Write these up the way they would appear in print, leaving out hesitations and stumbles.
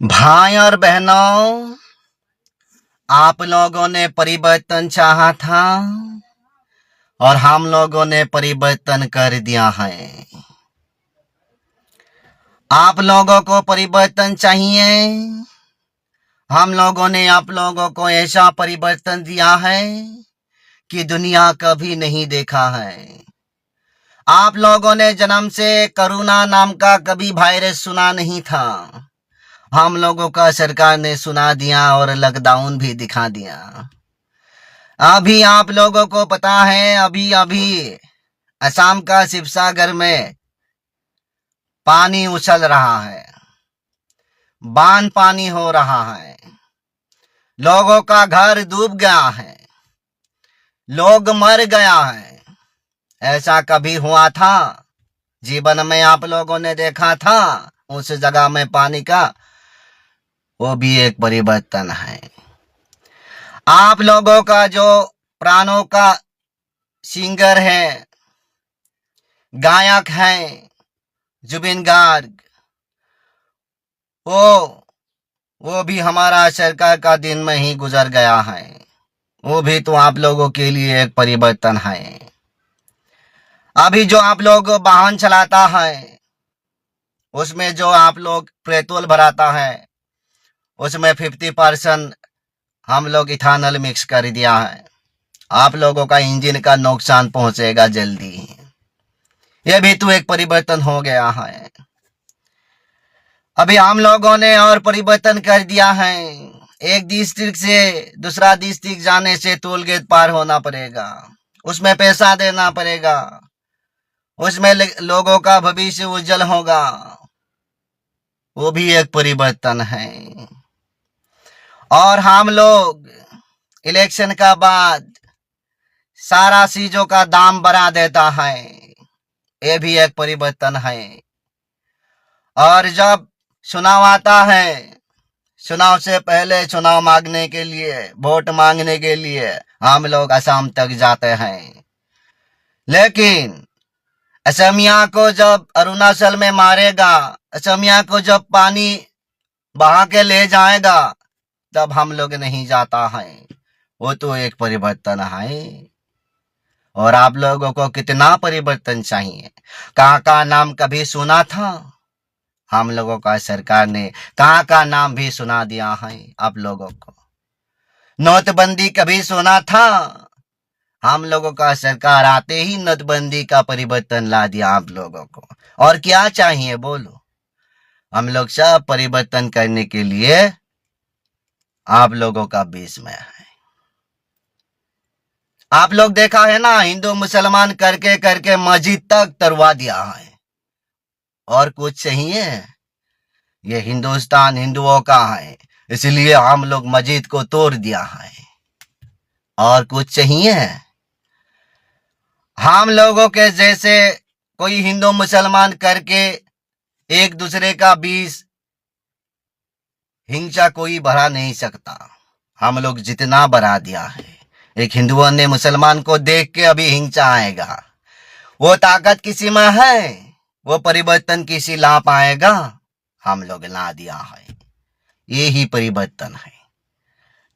भाई और बहनों, आप लोगों ने परिवर्तन चाहा था और हम लोगों ने परिवर्तन कर दिया है। आप लोगों को परिवर्तन चाहिए। हम लोगों ने आप लोगों को ऐसा परिवर्तन दिया है कि दुनिया कभी नहीं देखा है। आप लोगों ने जन्म से कोरोना नाम का कभी वायरस सुना नहीं था। हम लोगों का सरकार ने सुना दिया और लॉकडाउन भी दिखा दिया। अभी आप लोगों को पता है, अभी अभी असम का शिवसागर में पानी उछल रहा है, बांध पानी हो रहा है, लोगों का घर डूब गया है, लोग मर गया है। ऐसा कभी हुआ था जीवन में? आप लोगों ने देखा था उस जगह में पानी का? वो भी एक परिवर्तन है। आप लोगों का जो प्राणों का सिंगर है, गायक है जुबिन गार्ग, वो भी हमारा सरकार का दिन में ही गुजर गया है। वो भी तो आप लोगों के लिए एक परिवर्तन है। अभी जो आप लोग वाहन चलाता है, उसमें जो आप लोग पेट्रोल भराता है, उसमें 50% हम लोग इथानल मिक्स कर दिया है। आप लोगों का इंजन का नुकसान पहुंचेगा जल्दी। ये भी तो एक परिवर्तन हो गया है। अभी हम लोगों ने और परिवर्तन कर दिया है। एक डिस्ट्रिक्ट से दूसरा डिस्ट्रिक्ट जाने से टोल गेट पार होना पड़ेगा, उसमें पैसा देना पड़ेगा, उसमें लोगों का भविष्य उज्जवल होगा। वो भी एक परिवर्तन है। और हम लोग इलेक्शन का बाद सारा चीजों का दाम बढ़ा देता है। ये भी एक परिवर्तन है। और जब चुनाव आता है, चुनाव से पहले चुनाव मांगने के लिए, वोट मांगने के लिए हम लोग असम तक जाते हैं। लेकिन असमिया को जब अरुणाचल में मारेगा, असमिया को जब पानी बहा के ले जाएगा, तब हम लोग नहीं जाता है। वो तो एक परिवर्तन है। और आप लोगों को कितना परिवर्तन चाहिए? कहाँ का नाम कभी सुना था? हम लोगों का सरकार ने कहाँ का नाम भी सुना दिया है आप लोगों को। नोटबंदी कभी सुना था? हम लोगों का सरकार आते ही नोटबंदी का परिवर्तन ला दिया आप लोगों को। और क्या चाहिए बोलो? हम लोग सब परिवर्तन करने के लिए आप लोगों का बीच में है। आप लोग देखा है ना, हिंदू मुसलमान करके करके मस्जिद तक तरवा दिया है। और कुछ चाहिए? ये हिंदुस्तान हिंदुओं का है, इसलिए हम लोग मस्जिद को तोड़ दिया है। और कुछ चाहिए? हम लोगों के जैसे कोई हिंदू मुसलमान करके एक दूसरे का बीच हिंसा कोई बढ़ा नहीं सकता। हम लोग जितना बढ़ा दिया है, एक हिंदुओं ने मुसलमान को देख के अभी हिंसा आएगा। वो ताकत किसी में है, वो परिवर्तन किसी ला पाएगा? हम लोग ला दिया है। ये ही परिवर्तन है।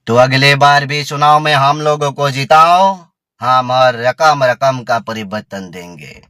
तो अगले बार भी चुनाव में हम लोगों को जिताओ, हम और रकम रकम का परिवर्तन देंगे।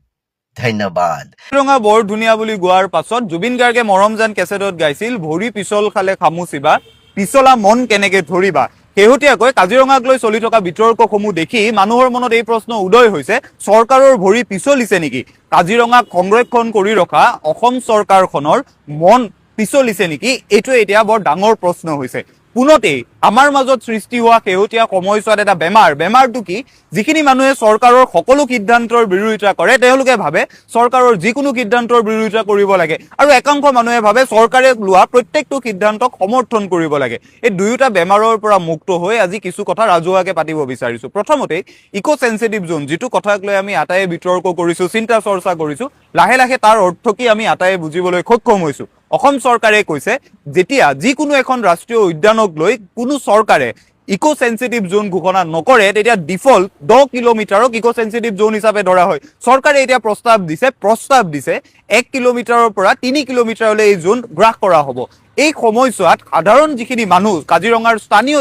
धन्यवाद। কাজিৰঙা বৰ ধুনীয়া বুলি গোৱাৰ পাছত জুবিন গাৰ্গে মৰমজান কেছেটত গাইছিল, ভৰি পিছল খালে খামুচিবা, পিছলা মন কেনেকে ধৰিবা। শেহতীয়াকৈ কাজিৰঙাক লৈ চলি থকা বিতৰ্কসমূহ দেখি মানুহৰ মনত এই প্ৰশ্ন উদয় হৈছে, চৰকাৰৰ ভৰি পিছলিছে নেকি? কাজিৰঙাক সংৰক্ষণ কৰি ৰখা অসম চৰকাৰখনৰ মন পিছলিছে নেকি? এইটোৱে এতিয়া বৰ ডাঙৰ প্ৰশ্ন হৈছে। পুনতেই আমাৰ মাজত সৃষ্টি হোৱা শেহতীয়া সময়ছোৱাত এটা বেমাৰটো কি? যিখিনি মানুহে চৰকাৰৰ সকলো সিদ্ধান্তৰ বিৰোধিতা কৰে, তেওঁলোকে ভাবে চৰকাৰৰ যিকোনো সিদ্ধান্তৰ বিৰোধিতা কৰিব লাগে, আৰু একাংশ মানুহে ভাবে চৰকাৰে লোৱা প্ৰত্যেকটো সিদ্ধান্তক সমৰ্থন কৰিব লাগে। এই দুয়োটা বেমাৰৰ পৰা মুক্ত হৈ আজি কিছু কথা ৰাজহুৱাকে পাতিব বিচাৰিছো। প্ৰথমতে ইকো সেন্সিটিভ জোন, যিটো কথাক লৈ আমি আটায়ে বিতৰ্ক কৰিছো, চিন্তা চৰ্চা কৰিছো, লাহে লাহে তাৰ অৰ্থ কি আমি আটায়ে বুজিবলৈ সক্ষম হৈছো। অসম চৰকাৰে কৈছে, যেতিয়া যিকোনো এখন ৰাষ্ট্ৰীয় উদ্যানক লৈ কোনো চৰকাৰে ইকো সেন্সিটিভ জোন ঘোষণা নকৰে, তেতিয়া ডিফল্ট 10 কিলোমিটাৰক ইকো সেন্সিটিভ জোন হিচাপে ধৰা হয়। চৰকাৰে এতিয়া প্ৰস্তাৱ দিছে 1 কিলোমিটাৰৰ পৰা 3 কিলোমিটাৰলৈ এই জোন গ্ৰাস কৰা হ'ব। এই সময়ছোৱাত সাধাৰণ যিখিনি মানুহ, কাজিৰঙাৰ স্থানীয়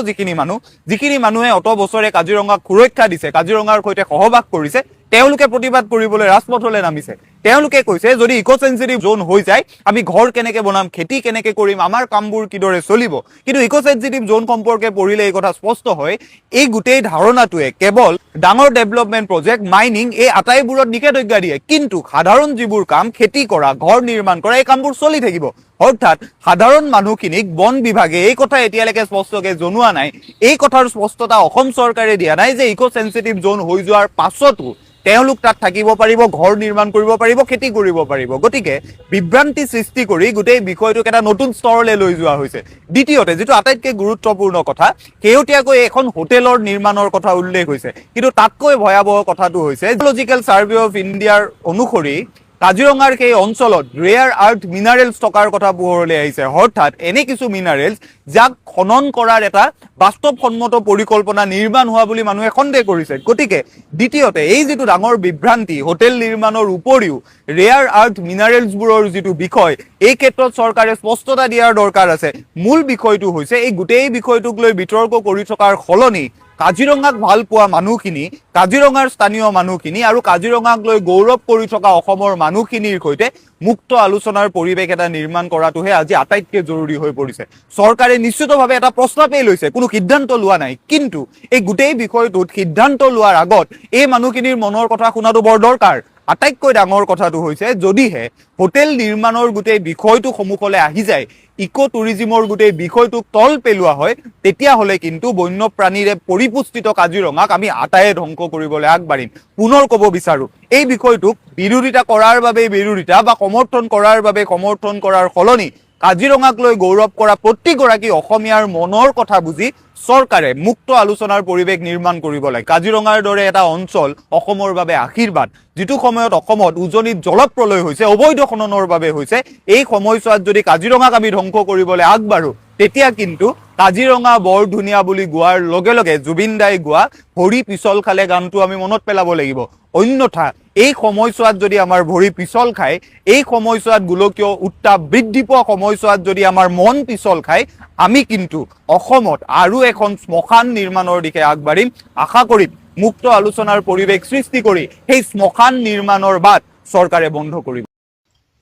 যিখিনি মানুহে অত বছৰে কাজিৰঙাক সুৰক্ষা দিছে, কাজিৰঙাৰ সৈতে সহবাস কৰিছে, তেওঁলোকে প্ৰতিবাদ কৰিবলৈ ৰাজপথলৈ নামিছে। তেওঁলোকে কৈছে যদি ইক' চেঞ্চুৰী জোন হৈ যায়, আমি ঘৰ কেনেকে বনাম, খেতি কেনেকে কৰিম, আমাৰ কামবোৰ কিদৰে চলিব। কিন্তু ইক' চেঞ্চুৰী জোন সম্পৰ্কে পঢ়িলে এই কথা স্পষ্ট হয়, এই গোটেই ধাৰণাটোৱে কেৱল ডাঙৰ ডেভেলপমেণ্ট প্ৰজেক্ট, মাইনিং, এই আটাইবোৰত নিষেধাজ্ঞা দিয়ে, কিন্তু সাধাৰণ যিবোৰ কাম, খেতি কৰা, ঘৰ নিৰ্মাণ কৰা, এই কামবোৰ চলি থাকিব। অৰ্থাৎ সাধাৰণ মানুহখিনিক বন বিভাগে এই কথা এতিয়ালৈকে স্পষ্টকৈ জনোৱা নাই, এই কথাৰ স্পষ্টতা অসম চৰকাৰে দিয়া নাই যে ইক' চেঞ্চিটিভ জোন হৈ যোৱাৰ পাছতো তেওঁলোক তাত থাকিব পাৰিব, ঘৰ নিৰ্মাণ কৰিব পাৰিব, খেতি কৰিব পাৰিব। গতিকে বিভ্ৰান্তি সৃষ্টি কৰি গোটেই বিষয়টোক এটা নতুন স্তৰলৈ লৈ যোৱা হৈছে। দ্বিতীয়তে, যিটো আটাইতকৈ গুৰুত্বপূৰ্ণ কথা, শেহতীয়াকৈ এখন হোটেলৰ নিৰ্মাণৰ কথা উল্লেখ হৈছে, কিন্তু তাতকৈ ভয়াৱহ কথাটো হৈছে জিঅ'লজিকেল ছাৰ্ভে অফ ইণ্ডিয়াৰ অনুসৰি কাজিৰঙাৰ সেই অঞ্চলত ৰেয়াৰ আৰ্থ মিনাৰেলছ থকাৰ কথা পোহৰলৈ আহিছে। অৰ্থাৎ এনে কিছু মিনাৰেলছ যাক খনন কৰাৰ এটা বাস্তৱসন্মত পৰিকল্পনা নিৰ্মাণ হোৱা বুলি মানুহে সন্দেহ কৰিছে। গতিকে দ্বিতীয়তে, এই যিটো ডাঙৰ বিভ্ৰান্তি, হোটেল নিৰ্মাণৰ উপৰিও ৰেয়াৰ আৰ্থ মিনাৰেলছবোৰৰ যিটো বিষয়, এই ক্ষেত্ৰত চৰকাৰে স্পষ্টতা দিয়াৰ দৰকাৰ আছে। মূল বিষয়টো হৈছে এই গোটেই বিষয়টোক লৈ বিতৰ্ক কৰি থকাৰ সলনি কাজিৰঙাক ভাল পোৱা মানুহখিনি, কাজিৰঙাৰ স্থানীয় মানুহখিনি আৰু কাজিৰঙাক লৈ গৌৰৱ কৰি থকা অসমৰ মানুহখিনিৰ সৈতে মুক্ত আলোচনাৰ পৰিৱেশ এটা নিৰ্মাণ কৰাটোহে আজি আটাইতকৈ জৰুৰী হৈ পৰিছে। চৰকাৰে নিশ্চিতভাৱে এটা প্ৰস্তাৱেই লৈছে, কোনো সিদ্ধান্ত লোৱা নাই, কিন্তু এই গোটেই বিষয়টোত সিদ্ধান্ত লোৱাৰ আগত এই মানুহখিনিৰ মনৰ কথা শুনাটো বৰ দৰকাৰ। আটাইতকৈ ডাঙৰ কথাটো হৈছে যদিহে হোটেল নিৰ্মাণৰ গোটেই বিষয়টো সন্মুখলৈ আহি যায়, ইক' টুৰিজিমৰ গোটেই বিষয়টোক তল পেলোৱা হয়, তেতিয়াহ'লে কিন্তু বন্যপ্ৰাণীৰে পৰিপুষ্টিত কাজিৰঙাক আমি আটায়ে ধ্বংস কৰিবলৈ আগবাঢ়িম। পুনৰ ক'ব বিচাৰোঁ, এই বিষয়টোক বিৰোধিতা কৰাৰ বাবে বিৰোধিতা বা সমৰ্থন কৰাৰ বাবে সমৰ্থন কৰাৰ সলনি কাজিৰঙাক লৈ গৌৰৱ কৰা প্ৰতিগৰাকী অসমীয়াৰ মনৰ কথা বুজি চৰকাৰে মুক্ত আলোচনাৰ পৰিৱেশ নিৰ্মাণ কৰিব লাগে। কাজিৰঙাৰ দৰে এটা অঞ্চল অসমৰ বাবে আশীৰ্বাদ, যিটো সময়ত অসমত উজনিত জলপ্ৰলয় হৈছে, অবৈধ খননৰ বাবে হৈছে, এই সময়ছোৱাত যদি কাজিৰঙাক আমি ধ্বংস কৰিবলৈ আগবাঢ়ো, তেতিয়া কিন্তু কাজিৰঙা বৰ ধুনীয়া বুলি গোৱাৰ লগে লগে জুবিন দাই গোৱা ভৰি পিছল খালে গানটো আমি মনত পেলাব লাগিব। অন্যথা এই সময়ছোৱাত যদি আমাৰ ভৰি পিছল খায়, এই সময়ছোৱাত গোলকীয় উত্তাপ বৃদ্ধি পোৱা সময়ছোৱাত যদি আমাৰ মন পিছল খায়, আমি কিন্তু অসমত আৰু এখন শ্মশান নিৰ্মাণৰ দিশে আগবাঢ়িম। আশা কৰিম মুক্ত আলোচনাৰ পৰিৱেশ সৃষ্টি কৰি সেই শ্মশান নিৰ্মাণৰ বাট চৰকাৰে বন্ধ কৰিব।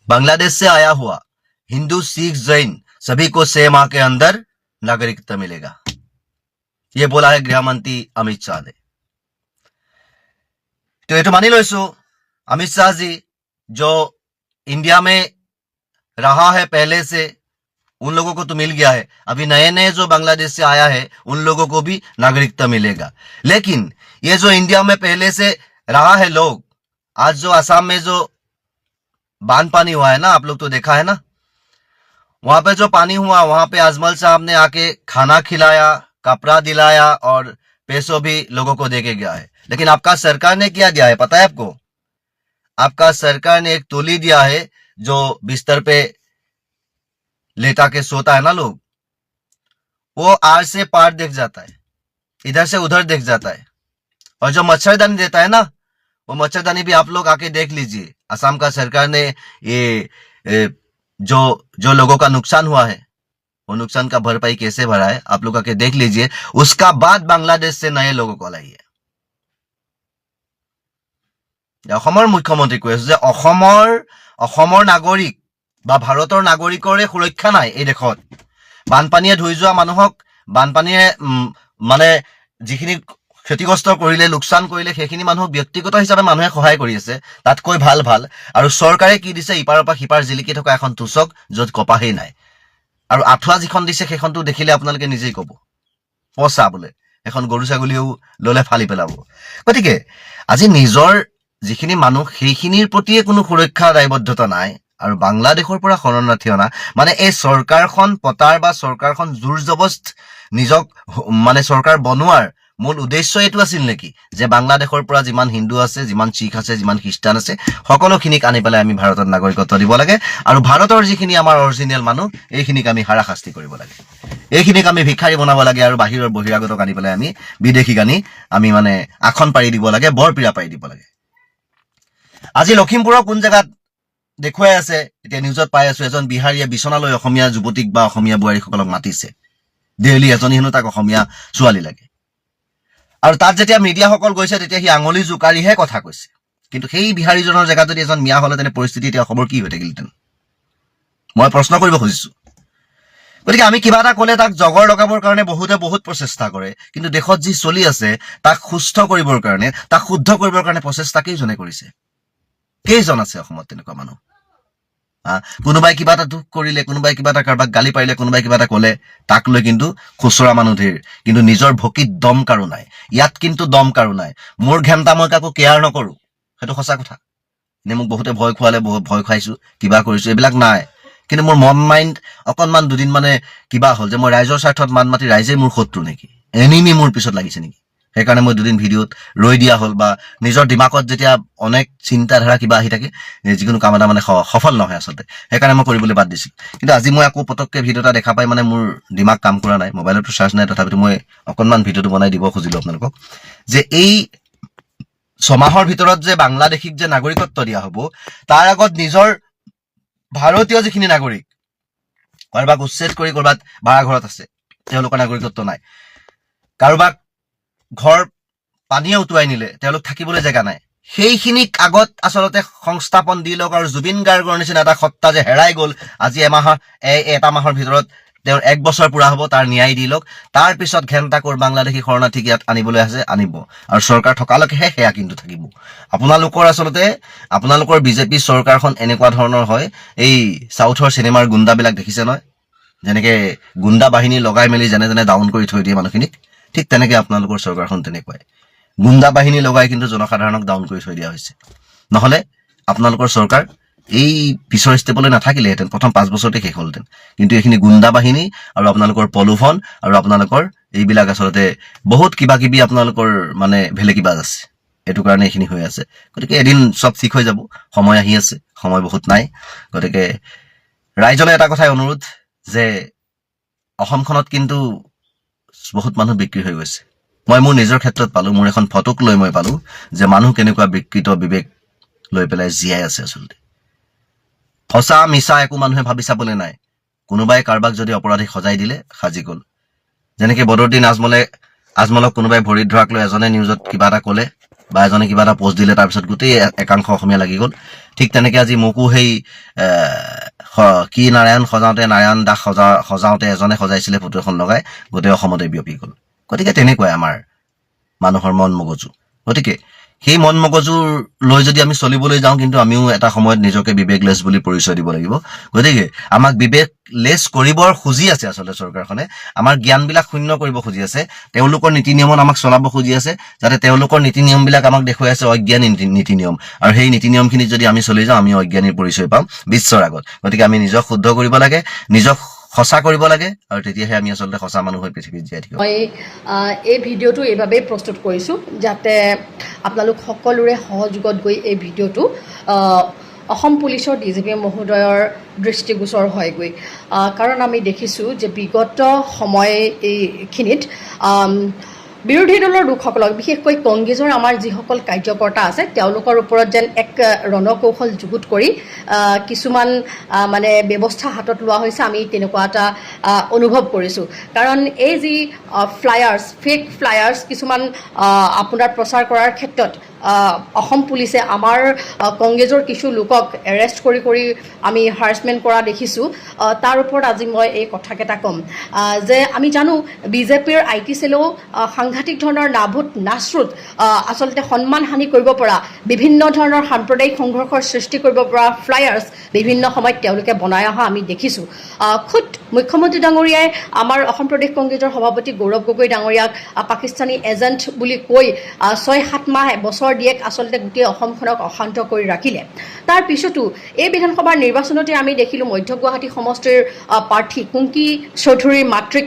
बांग्लादेश से आया हुआ हिंदू, सिख, जैन सभी को 6 माह के अंदर नागरिकता मिलेगा, ये बोला है गृह मंत्री अमित शाह ने। तो ये तो मानी लो अमित शाह जी जो इंडिया में रहा है पहले से, उन लोगों को तो मिल गया है, अभी नए नए जो बांग्लादेश से आया है उन लोगों को भी नागरिकता मिलेगा। लेकिन ये जो इंडिया में पहले से रहा है लोग, आज जो असम में जो बांध पानी हुआ है ना, आप लोग तो देखा है ना, वहां पे जो पानी हुआ, वहां पे अजमल साहब ने आके खाना खिलाया, कपड़ा दिलाया और पैसों भी लोगों को देके गया है। लेकिन आपका सरकार ने क्या दिया है पता है आपको? आपका सरकार ने एक तोली दिया है, जो बिस्तर पे लेटा के सोता है ना लोग, वो आर से पार देख जाता है, इधर से उधर देख जाता है। और जो मच्छरदानी देता है ना, वो मच्छरदानी भी आप लोग आके देख लीजिए। असम का सरकार ने ये जो लोगों का नुकसान हुआ है, वो नुकसान का भरपाई कैसे भरा है आप लोग आके देख लीजिए। उसका बाद बांग्लादेश से नए लोगों को लाइए। অসমৰ মুখ্যমন্ত্ৰী কৈ আছে যে অসমৰ নাগৰিক বা ভাৰতৰ নাগৰিকৰে সুৰক্ষা নাই এই দেশত। বানপানীয়ে ধুই যোৱা মানুহক, বানপানীয়ে মানে যিখিনি ক্ষতিগ্ৰস্ত কৰিলে, লোকচান কৰিলে, সেইখিনি মানুহক ব্যক্তিগত হিচাপে মানুহে সহায় কৰি আছে, তাতকৈ ভাল আৰু চৰকাৰে কি দিছে, ইপাৰৰ পৰা সিপাৰ জিলিকি থকা এখন তুচক য'ত কপাহেই নাই। আৰু আঁঠুৱা যিখন দিছে সেইখনটো দেখিলে আপোনালোকে নিজেই ক'ব পচা বোলে, এখন গৰু ছাগলীও ললে ফালি পেলাব। গতিকে আজি নিজৰ যিখিনি মানুহ, সেইখিনিৰ প্ৰতিয়ে কোনো সুৰক্ষা দায়বদ্ধতা নাই, আৰু বাংলাদেশৰ পৰা শৰণাৰ্থী অনা মানে এই চৰকাৰখন পতাৰ বা চৰকাৰখন জোৰ জবস্ত নিজক মানে চৰকাৰ বনোৱাৰ মূল উদ্দেশ্য এইটো আছিল নেকি যে বাংলাদেশৰ পৰা যিমান হিন্দু আছে, যিমান শিখ আছে, যিমান খ্ৰীষ্টান আছে, সকলোখিনিক আনি পেলাই আমি ভাৰতত নাগৰিকত্ব দিব লাগে, আৰু ভাৰতৰ যিখিনি আমাৰ অৰিজিনেল মানুহ এইখিনিক আমি হাৰাশাস্তি কৰিব লাগে, এইখিনিক আমি ভিক্ষাৰী বনাব লাগে, আৰু বাহিৰৰ বহিৰাগতক আনি পেলাই আমি বিদেশীক আনি আমি মানে আসন পাৰি দিব লাগে, বৰ পীড়া পাৰি দিব লাগে। আজি লখিমপুৰৰ কোন জেগাত দেখুৱাই আছে, এতিয়া নিউজত পাই আছো, এজন বিহাৰীয়ে বিচনালৈ অসমীয়া যুৱতীক বা অসমীয়া বোৱাৰীসকলক মাতিছে। ডেইলি এজনী হেনো তাক অসমীয়া ছোৱালী লাগে। আৰু তাত যেতিয়া মিডিয়াসকল গৈছে তেতিয়া সি আঙুলি জোকাৰিহে কথা কৈছে। কিন্তু সেই বিহাৰীজনৰ জেগাত যদি এজন মিয়া হ'লে তেনে পৰিস্থিতি এতিয়া অসমৰ কি হৈ থাকিলহেঁতেন? মই প্ৰশ্ন কৰিব খুজিছো। গতিকে আমি কিবা এটা ক'লে তাক জগৰ লগাবৰ কাৰণে বহুতে বহুত প্ৰচেষ্টা কৰে, কিন্তু দেশত যি চলি আছে তাক সুস্থ কৰিবৰ কাৰণে, তাক শুদ্ধ কৰিবৰ কাৰণে প্ৰচেষ্টা কেইজনে কৰিছে? কেইজন আছে অসমত তেনেকুৱা মানুহ? কোনোবাই কিবা এটা দুখ কৰিলে, কোনোবাই কিবা এটা কাৰোবাক গালি পাৰিলে, কোনোবাই কিবা এটা ক'লে, তাক লৈ কিন্তু খুচৰা মানুহ ধেৰ, কিন্তু নিজৰ ভকিত দম কাৰো নাই। ইয়াত কিন্তু দম কাৰো নাই। মোৰ ঘেণ্টা মই কাকো কেয়াৰ নকৰো, সেইটো সঁচা কথা। এনে মোক বহুতে ভয় খুৱালে, বহুত ভয় খুৱাইছো, কিবা কৰিছো, এইবিলাক নাই। কিন্তু মোৰ মন মাইণ্ড অকণমান দুদিন মানে কিবা হ'ল যে মই ৰাইজৰ স্বাৰ্থত মাত মাতি ৰাইজে মোৰ শত্ৰু নেকি, এনিমি মোৰ পিছত লাগিছে নেকি? সেইকাৰণে মই দুদিন ভিডিঅ'ত ৰৈ দিয়া হ'ল, বা নিজৰ দিমাগত যেতিয়া অনেক চিন্তাধাৰা কিবা আহি থাকে, যিকোনো কাম এটা মানে সফল নহয় আচলতে, সেইকাৰণে মই কৰিবলৈ বাদ দিছিলোঁ। কিন্তু আজি মই আকৌ পটককৈ ভিডিঅ' এটা দেখা পাই মানে মোৰ দিমাগ কাম কৰা নাই, মোবাইলতো চাৰ্জ নাই, তথাপিতো মই অকণমান ভিডিঅ'টো বনাই দিব খুজিলোঁ আপোনালোকক, যে এই 6 মাহৰ ভিতৰত যে বাংলাদেশীক যে নাগৰিকত্ব দিয়া হ'ব, তাৰ আগত নিজৰ ভাৰতীয় যিখিনি নাগৰিক, কাৰোবাক উচ্ছেদ কৰি কৰবাত ভাড়াঘৰত আছে, তেওঁলোকৰ নাগৰিকত্ব নাই, কাৰোবাক ঘৰ পানীয়ে উটুৱাই নিলে, তেওঁলোক থাকিবলৈ জেগা নাই, সেইখিনিক আগত আচলতে সংস্থাপন দি লওক। আৰু জুবিন গাৰ্গৰ নিচিনা এটা সত্তা যে হেৰাই গ'ল, আজি এটা মাহৰ ভিতৰত তেওঁৰ 1 বছৰ পুৰা হ'ব, তাৰ ন্যায় দি লওক। তাৰ পিছত ঘেণ্টাকৰ বাংলাদেশী শৰণাৰ্থীক ইয়াত আনিবলৈ আছে, আনিব। আৰু চৰকাৰ থকালৈকেহে সেয়া কিন্তু থাকিব। আপোনালোকৰ বিজেপি চৰকাৰখন এনেকুৱা ধৰণৰ হয়, এই চাউথৰ চিনেমাৰ গুণ্ডাবিলাক দেখিছে নহয়, যেনেকে গুণ্ডা বাহিনী লগাই মেলি যেনে যেনে ডাউন কৰি থৈ দিয়ে মানুহখিনিক, ঠিক তেনেকে আপোনালোকৰ চৰকাৰখন তেনেকুৱাই গুণ্ডা বাহিনী লগাই কিন্তু জনসাধাৰণক ডাউন কৰি থৈ দিয়া হৈছে। নহলে আপোনালোকৰ চৰকাৰ এই পিছৰ ষ্টেপলৈ নাথাকিলেহেঁতেন, প্ৰথম 5 বছৰতে শেষ হ'লহেঁতেন। কিন্তু এইখিনি গুণ্ডা বাহিনী আৰু আপোনালোকৰ প্ৰলোভন আৰু আপোনালোকৰ এইবিলাক আচলতে বহুত কিবা কিবি আপোনালোকৰ মানে ভেলেকিবাজ আছে, এইটো কাৰণে এইখিনি হৈ আছে। গতিকে এদিন চব ঠিক হৈ যাব, সময় আহি আছে, সময় বহুত নাই। গতিকে ৰাইজলৈ এটা কথাই অনুৰোধ, যে অসমখনত কিন্তু বহুত মানুহ বিক্ৰী হৈ গৈছে। মই মোৰ নিজৰ ক্ষেত্ৰত পালো, মোৰ এখন ফটোক লৈ মই পালো যে মানুহ কেনেকুৱা বিকৃত বিবেক লৈ পেলাই জীয়াই আছে। আচলতে সঁচা মিছা একো মানুহে ভাবি চাবলৈ নাই। কোনোবাই কাৰোবাক যদি অপৰাধী সজাই দিলে সাজি গ'ল। যেনেকে বদৰুদ্দিন আজমলক কোনোবাই ভৰিত ধৰাক লৈ এজনে নিউজত কিবা এটা ক'লে বা এজনে কিবা এটা পোষ্ট দিলে, তাৰপিছত গোটেই একাংশ অসমীয়া লাগি গ'ল। ঠিক তেনেকে আজি মোকো সেই কি নাৰায়ণ দাস সজাওঁতে এজনে সজাইছিলে ফটো এখন লগাই, গোটেই অসমতে বিয়পি গ'ল। গতিকে তেনেকুৱাই আমাৰ মানুহৰ মন মগজু। গতিকে সেই মন মগজুৰ লৈ যদি আমি চলিবলৈ যাওঁ, কিন্তু আমিও এটা সময়ত নিজকে বিবেকলেছ বুলি পৰিচয় দিব লাগিব। গতিকে আমাক বিবেকলেছ কৰিবৰ খুজি আছে আচলতে চৰকাৰখনে, আমাৰ জ্ঞানবিলাক শূন্য কৰিব খুজি আছে, তেওঁলোকৰ নীতি নিয়মত আমাক চলাব খুজি আছে, যাতে তেওঁলোকৰ নীতি নিয়মবিলাক আমাক দেখুৱাই আছে অজ্ঞানী নীতি নিয়ম। আৰু সেই নীতি নিয়মখিনিত যদি আমি চলি যাওঁ, আমি অজ্ঞানীৰ পৰিচয় পাম বিশ্বৰ আগত। গতিকে আমি নিজক শুদ্ধ কৰিব লাগে, নিজক সঁচা কৰিব লাগে, আৰু তেতিয়াহে আমি আচলতে সঁচা মানুহ হৈ পৃথিৱীত জীয়াই থাকিব। মই এই ভিডিঅ'টো এইবাবেই প্ৰস্তুত কৰিছোঁ যাতে আপোনালোক সকলোৰে সহযোগত গৈ এই ভিডিঅ'টো অসম পুলিচৰ DGP মহোদয়ৰ দৃষ্টিগোচৰ হয়গৈ। কাৰণ আমি দেখিছোঁ যে বিগত সময় এইখিনিত বিৰোধী দলৰ লোকসকলক, বিশেষকৈ কংগ্ৰেছৰ আমাৰ যিসকল কাৰ্যকৰ্তা আছে, তেওঁলোকৰ ওপৰত যেন এক ৰণকৌশল যুগুত কৰি কিছুমান মানে ব্যৱস্থা হাতত লোৱা হৈছে, আমি তেনেকুৱা এটা অনুভৱ কৰিছোঁ। কাৰণ এই যি ফ্লায়াৰ্ছ, ফেক ফ্লায়াৰ্ছ কিছুমান আপোনাৰ প্ৰচাৰ কৰাৰ ক্ষেত্ৰত অসম পুলিচে আমাৰ কংগ্ৰেছৰ কিছু লোকক এৰেষ্ট কৰি আমি হাৰাছমেণ্ট কৰা দেখিছোঁ। তাৰ ওপৰত আজি মই এই কথাকেইটা ক'ম যে আমি জানো বিজেপিৰ IT চেলেও সাংঘাতিক ধৰণৰ নাভূত নাচৰুত আচলতে সন্মান হানি কৰিব পৰা, বিভিন্ন ধৰণৰ সাম্প্ৰদায়িক সংঘৰ্ষৰ সৃষ্টি কৰিব পৰা ফ্লায়াৰ্ছ বিভিন্ন সময়ত তেওঁলোকে বনাই অহা আমি দেখিছোঁ। খুদ মুখ্যমন্ত্ৰী ডাঙৰীয়াই আমাৰ অসম প্ৰদেশ কংগ্ৰেছৰ সভাপতি গৌৰৱ গগৈ ডাঙৰীয়াক পাকিস্তানী এজেণ্ট বুলি কৈ 6-7 মাহ বছৰ দিয়েক আচলতে গোটেই অসমখনক অশান্ত কৰি ৰাখিলে। তাৰ পিছতো এই বিধানসভাৰ নিৰ্বাচনতে আমি দেখিলোঁ মধ্য গুৱাহাটী সমষ্টিৰ প্ৰাৰ্থী কুংকি চৌধুৰীৰ মাতৃক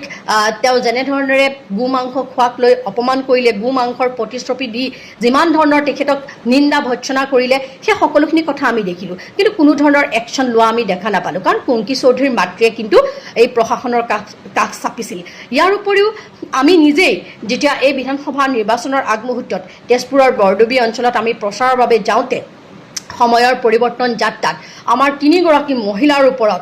তেওঁ যেনেধৰণেৰে গো মাংস খোৱাক লৈ অপমান কৰিলে, গো মাংসৰ প্ৰতিশ্ৰুতি দি যিমান ধৰণৰ তেখেতক নিন্দা ভৎসনা কৰিলে, সেই সকলোখিনি কথা আমি দেখিলোঁ। কিন্তু কোনো ধৰণৰ একশ্যন লোৱা আমি দেখা নাপালোঁ, কাৰণ কুংকি চৌধুৰীৰ মাতৃয়ে কিন্তু এই প্ৰশাসনৰ কাষ চাপিছিল। ইয়াৰ উপৰিও আমি নিজেই যেতিয়া এই বিধানসভা নিৰ্বাচনৰ আগমুহূৰ্তত তেজপুৰৰ বৰদবী অঞ্চলত আমি প্ৰচাৰৰ বাবে যাওঁতে সময়ৰ পৰিৱৰ্তন যাত্ৰাত আমাৰ তিনিগৰাকী মহিলাৰ ওপৰত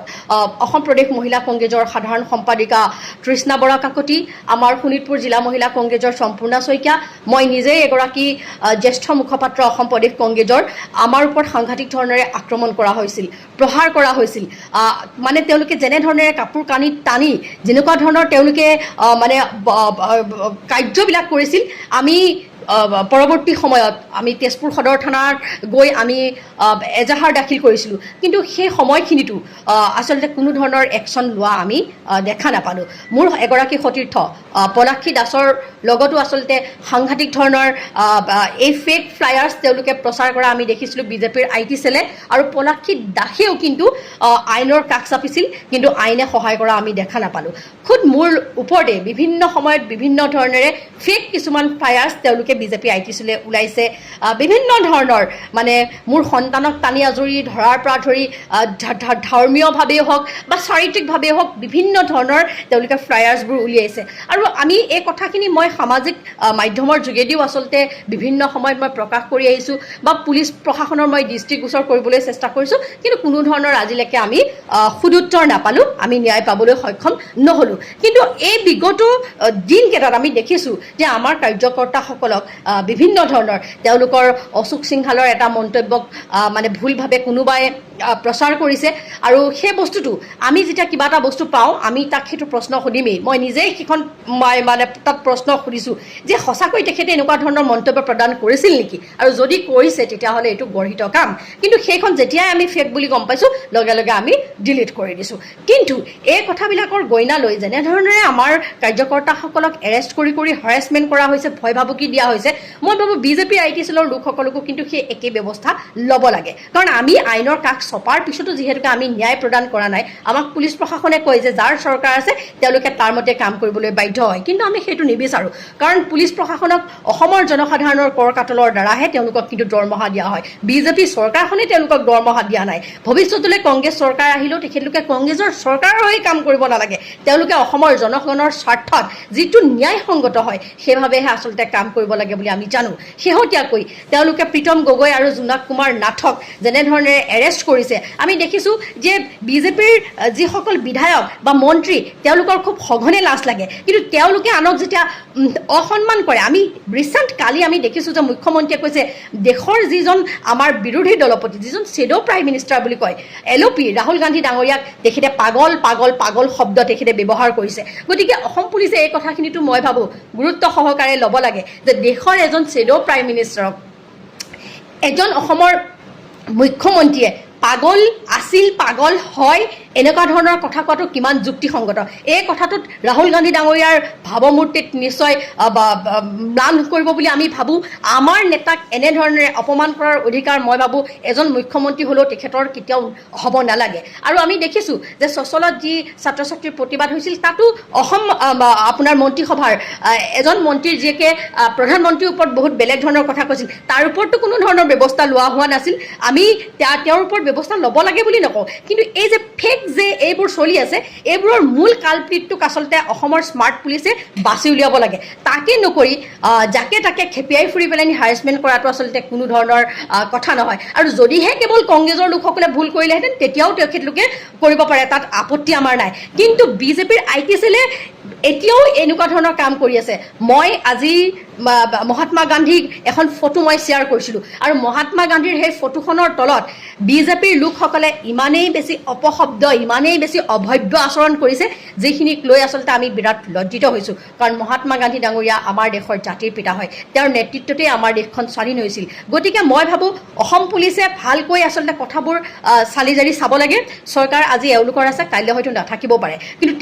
অসম প্ৰদেশ মহিলা কংগ্ৰেছৰ সাধাৰণ সম্পাদিকা তৃষ্ণা বৰা কাকতি, আমাৰ শোণিতপুৰ জিলা মহিলা কংগ্ৰেছৰ সম্পূৰ্ণা শইকীয়া, মই নিজেই এগৰাকী জ্যেষ্ঠ মুখপাত্ৰ অসম প্ৰদেশ কংগ্ৰেছৰ, আমাৰ ওপৰত সাংঘাতিক ধৰণেৰে আক্ৰমণ কৰা হৈছিল, প্ৰহাৰ কৰা হৈছিল। মানে তেওঁলোকে যেনেধৰণেৰে কাপোৰ কানি টানি যেনেকুৱা ধৰণৰ তেওঁলোকে মানে কাৰ্যবিলাক কৰিছিল, আমি পৰৱৰ্তী সময়ত আমি তেজপুৰ সদৰ থানাত গৈ আমি এজাহাৰ দাখিল কৰিছিলোঁ, কিন্তু সেই সময়খিনিতো আচলতে কোনো ধৰণৰ একশ্যন লোৱা আমি দেখা নাপালোঁ। মোৰ এগৰাকী সতীৰ্থ পলাক্ষী দাসৰ লগতো আচলতে সাংঘাতিক ধৰণৰ এই ফেক ফ্লায়াৰ্ছ তেওঁলোকে প্ৰচাৰ কৰা আমি দেখিছিলোঁ বিজেপিৰ IT চেলে, আৰু পলাক্ষী দাসেও কিন্তু আইনৰ কাষ চাপিছিল, কিন্তু আইনে সহায় কৰা আমি দেখা নাপালোঁ। খুদ মোৰ ওপৰতে বিভিন্ন সময়ত বিভিন্ন ধৰণেৰে ফেক কিছুমান ফ্লায়াৰ্ছ তেওঁলোকে বিজেপি IT চেলে ওলাইছে, বিভিন্ন ধৰণৰ মানে মোৰ সন্তানক টানি আজৰি ধৰাৰ পৰা ধৰি ধৰ্মীয়ভাৱেই হওক বা চাৰিত্ৰিকভাৱেই হওক বিভিন্ন ধৰণৰ তেওঁলোকে ফ্লায়াৰ্ছবোৰ উলিয়াইছে। আৰু আমি এই কথাখিনি মই সামাজিক মাধ্যমৰ যোগেদিও আচলতে বিভিন্ন সময়ত মই প্ৰকাশ কৰি আহিছোঁ বা পুলিচ প্ৰশাসনৰ মই দৃষ্টিগোচৰ কৰিবলৈ চেষ্টা কৰিছোঁ, কিন্তু কোনো ধৰণৰ আজিলৈকে আমি সুদুত্তৰ নাপালোঁ, আমি ন্যায় পাবলৈ সক্ষম নহ'লোঁ। কিন্তু এই বিগত দিনকেইটাত আমি দেখিছোঁ যে আমাৰ কাৰ্যকৰ্তাসকলক বিভিন্ন ধৰণৰ তেওঁলোকৰ অশোক সিংহালৰ এটা মন্তব্যক মানে ভুলভাৱে কোনোবাই প্ৰচাৰ কৰিছে, আৰু সেই বস্তুটো আমি যেতিয়া কিবা এটা বস্তু পাওঁ আমি তাক সেইটো প্ৰশ্ন সুধিমেই। মই নিজেই সেইখন মানে তাত প্ৰশ্ন সুধিছোঁ যে সঁচাকৈ তেখেতে এনেকুৱা ধৰণৰ মন্তব্য প্ৰদান কৰিছিল নেকি, আৰু যদি কৰিছে তেতিয়াহ'লে এইটো গৰ্হিত কাম। কিন্তু সেইখন যেতিয়াই আমি ফেক বুলি গম পাইছোঁ লগে লগে আমি ডিলিট কৰি দিছোঁ। কিন্তু এই কথাবিলাকৰ গইনা লৈ যেনেধৰণেৰে আমাৰ কাৰ্যকৰ্তাসকলক এৰেষ্ট কৰি হাৰেছমেণ্ট কৰা হৈছে, ভয় ভাবুকি দিয়া হৈছে, মই ভাবোঁ বিজেপিৰ IT চেলৰ লোকসকলকো কিন্তু সেই একেই ব্যৱস্থা ল'ব লাগে। কাৰণ আমি আইনৰ কাষ চপাৰ পিছতো যিহেতুকে আমি ন্যায় প্ৰদান কৰা নাই, আমাক পুলিচ প্ৰশাসনে কয় যে যাৰ চৰকাৰ আছে তেওঁলোকে তাৰ মতে কাম কৰিবলৈ বাধ্য হয়, কিন্তু আমি সেইটো নিবিচাৰোঁ। কাৰণ পুলিচ প্ৰশাসনক অসমৰ জনসাধাৰণৰ কৰ কাটলৰ দ্বাৰাহে তেওঁলোকক কিন্তু দৰমহা দিয়া হয়, বিজেপি চৰকাৰখনে তেওঁলোকক দৰমহা দিয়া নাই। ভৱিষ্যতলৈ কংগ্ৰেছ চৰকাৰ আহিলেও তেখেতলোকে কংগ্ৰেছৰ চৰকাৰৰ হৈ কাম কৰিব নালাগে, তেওঁলোকে অসমৰ জনগণৰ স্বাৰ্থত যিটো ন্যায়সংগত হয় সেইভাৱেহে আচলতে কাম কৰিব লাগে বুলি আমি জানো। শেহতীয়াকৈ তেওঁলোকে প্ৰীতম গগৈ আৰু জোনাক কুমাৰ নাথক যেনেধৰণেৰে এৰেষ্ট কৰিছে, আমি দেখিছোঁ যে বিজেপিৰ যিসকল বিধায়ক বা মন্ত্ৰী তেওঁলোকৰ খুব সঘনে লাজ লাগে, কিন্তু তেওঁলোকে আনক যেতিয়া অসন্মান কৰে, আমি ৰিচেণ্ট কালি আমি দেখিছোঁ যে মুখ্যমন্ত্ৰীয়ে কৈছে দেশৰ যিজন আমাৰ বিৰোধী দলপতি, যিজন শ্বেডো প্ৰাইম মিনিষ্টাৰ বুলি কয় LOP ৰাহুল গান্ধী ডাঙৰীয়াক তেখেতে পাগল পাগল পাগল শব্দ তেখেতে ব্যৱহাৰ কৰিছে। গতিকে অসম পুলিচে এই কথাখিনিতো মই ভাবোঁ গুৰুত্ব সহকাৰে ল'ব লাগে যে দেশৰ এজন শ্বেডো প্ৰাইম মিনিষ্টাৰক এজন অসমৰ মুখ্যমন্ত্ৰীয়ে পাগল আছিল, পাগল হয়, এনেকুৱা ধৰণৰ কথা কোৱাটো কিমান যুক্তিসংগত। এই কথাটোত ৰাহুল গান্ধী ডাঙৰীয়াৰ ভাৱমূৰ্তিত নিশ্চয় ম্লান কৰিব বুলি আমি ভাবোঁ। আমাৰ নেতাক এনেধৰণেৰে অপমান কৰাৰ অধিকাৰ মই ভাবোঁ এজন মুখ্যমন্ত্ৰী হ'লেও তেখেতৰ কেতিয়াও হ'ব নালাগে। আৰু আমি দেখিছোঁ যে চচলত যি ছাত্ৰ ছাত্ৰীৰ প্ৰতিবাদ হৈছিল তাতো অসম আপোনাৰ মন্ত্ৰীসভাৰ এজন মন্ত্ৰীৰ যিয়েকে প্ৰধানমন্ত্ৰীৰ ওপৰত বহুত বেলেগ ধৰণৰ কথা কৈছিল, তাৰ ওপৰতো কোনো ধৰণৰ ব্যৱস্থা লোৱা হোৱা নাছিল। আমি তেওঁৰ ওপৰত ব্যৱস্থা ল'ব লাগে বুলি নকওঁ, কিন্তু এই যে ফেক যে এইবোৰ চলি আছে এইবোৰৰ মূল কালপ্ৰিটটোক আচলতে অসমৰ স্মাৰ্ট পুলিচে বাছি উলিয়াব লাগে। তাকে নকৰি যাকে তাকে খেপিয়াই ফুৰি পেলাই হাৰেছমেণ্ট কৰাটো আচলতে কোনো ধৰণৰ কথা নহয়। আৰু যদিহে কেৱল কংগ্ৰেছৰ লোকসকলে ভুল কৰিলেহেঁতেন তেতিয়াও তেখেতলোকে কৰিব পাৰে, তাত আপত্তি আমাৰ নাই। কিন্তু বিজেপিৰ IT চেলে এতিয়াও এনেকুৱা ধৰণৰ কাম কৰি আছে। মই আজি মহাত্মা গান্ধীক এখন ফটো মই শ্বেয়াৰ কৰিছিলোঁ, আৰু মহাত্মা গান্ধীৰ সেই ফটোখনৰ তলত বিজেপিৰ লোকসকলে ইমানেই বেছি অপশব্দ, ইমানেই বেছি অভব্য আচৰণ কৰিছে যিখিনিক লৈ আচলতে আমি বিৰাট লজ্জিত হৈছোঁ। কাৰণ মহাত্মা গান্ধী ডাঙৰীয়া আমাৰ দেশৰ জাতিৰ পিতা হয়, তেওঁৰ নেতৃত্বতেই আমাৰ দেশখন স্বাধীন হৈছিল। গতিকে মই ভাবোঁ অসম পুলিচে ভালকৈ আচলতে কথাবোৰ চালি জাৰি চাব লাগে। চৰকাৰ আজি এওঁলোকৰ আছে, কাইলৈ হয়তো নাথাকিব পাৰে, কিন্তু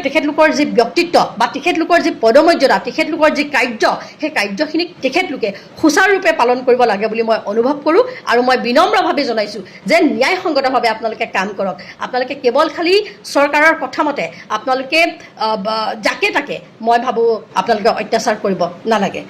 তেখেতলোকৰ যি ব্যক্তিত্ব বা তেখেতলোকৰ যি পদমৰ্যাদা, তেখেতলোকৰ যি কাৰ্য, সেই কাৰ্যখিনিক তেখেতলোকে সুচাৰুৰূপে পালন কৰিব লাগে বুলি মই অনুভৱ কৰোঁ। আৰু মই বিনম্ৰভাৱে জনাইছোঁ যে ন্যায়সংগতভাৱে আপোনালোকে কাম কৰক। আপোনালোকে কেৱল খালি চৰকাৰৰ কথা মতে আপোনালোকে যাকে তাকে মই ভাবোঁ আপোনালোকে অত্যাচাৰ কৰিব নালাগে।